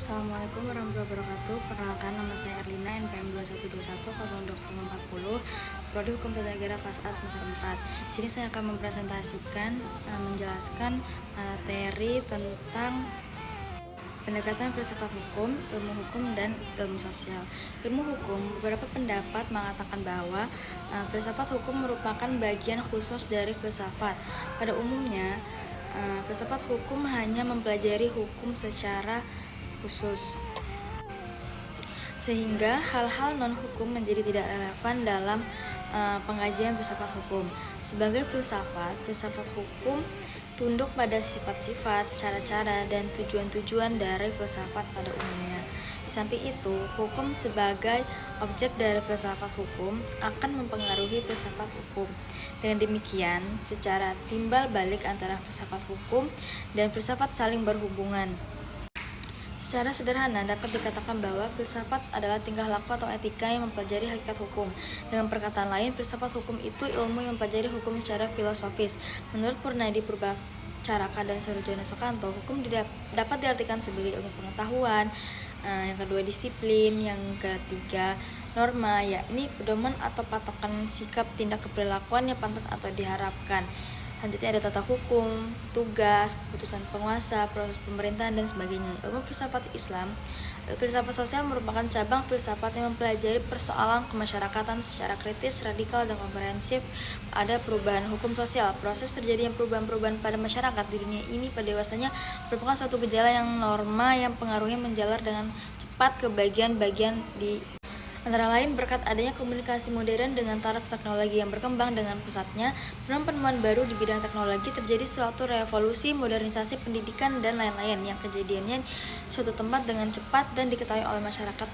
Assalamualaikum warahmatullahi wabarakatuh. Perkenalkan, nama saya Erlina, NPM 2121 Prodi Hukum Tata Negara kelas A semester 4. Sini saya akan mempresentasikan, menjelaskan materi tentang pendekatan filsafat hukum, ilmu hukum, dan ilmu sosial. Ilmu hukum, beberapa pendapat mengatakan bahwa filsafat hukum merupakan bagian khusus dari filsafat. Pada umumnya, filsafat hukum hanya mempelajari hukum secara khusus, sehingga hal-hal non-hukum menjadi tidak relevan dalam pengajian filsafat hukum. Sebagai filsafat hukum tunduk pada sifat-sifat, cara-cara, dan tujuan-tujuan dari filsafat pada umumnya. Di samping itu, hukum sebagai objek dari filsafat hukum akan mempengaruhi filsafat hukum. Dengan demikian, secara timbal balik antara filsafat hukum dan filsafat saling berhubungan. Secara sederhana dapat dikatakan bahwa filsafat adalah tingkah laku atau etika yang mempelajari hakikat hukum. Dengan perkataan lain, filsafat hukum itu ilmu yang mempelajari hukum secara filosofis. Menurut Purnadi Purbacaraka dan Sarjana Soekanto, hukum dapat diartikan sebagai ilmu pengetahuan, yang kedua disiplin, yang ketiga norma, yakni pedoman atau patokan sikap, tindak, keperilakuan yang pantas atau diharapkan. Selanjutnya ada tata hukum, tugas, keputusan penguasa, proses pemerintahan, dan sebagainya. Ilmu filsafat Islam, filsafat sosial merupakan cabang filsafat yang mempelajari persoalan kemasyarakatan secara kritis, radikal, dan komprehensif. Ada perubahan hukum sosial. Proses terjadinya perubahan-perubahan pada masyarakat di dunia ini pada dewasanya merupakan suatu gejala yang norma yang pengaruhnya menjalar dengan cepat ke bagian-bagian di antara lain berkat adanya komunikasi modern dengan taraf teknologi yang berkembang dengan pesatnya, penemuan baru di bidang teknologi, terjadi suatu revolusi, modernisasi pendidikan, dan lain-lain yang kejadiannya suatu tempat dengan cepat dan diketahui oleh masyarakat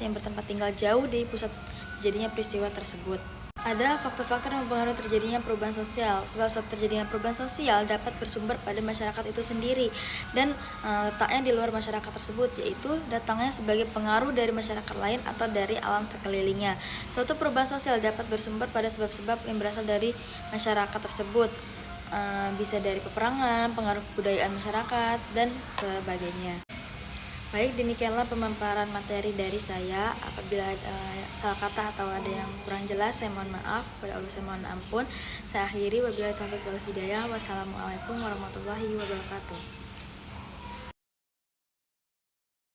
yang bertempat tinggal jauh dari pusat terjadinya peristiwa tersebut. Ada faktor-faktor yang mempengaruhi terjadinya perubahan sosial. Sebab terjadinya perubahan sosial dapat bersumber pada masyarakat itu sendiri dan letaknya di luar masyarakat tersebut, yaitu datangnya sebagai pengaruh dari masyarakat lain atau dari alam sekelilingnya. Suatu perubahan sosial dapat bersumber pada sebab-sebab yang berasal dari masyarakat tersebut, bisa dari peperangan, pengaruh kebudayaan masyarakat, dan sebagainya. Baik, demikianlah pemaparan materi dari saya. Apabila salah kata atau ada yang kurang jelas, saya mohon maaf. Kepada Allah saya mohon ampun. Saya akhiri, wabillahi taufiq wal hidayah. Wassalamualaikum warahmatullahi wabarakatuh.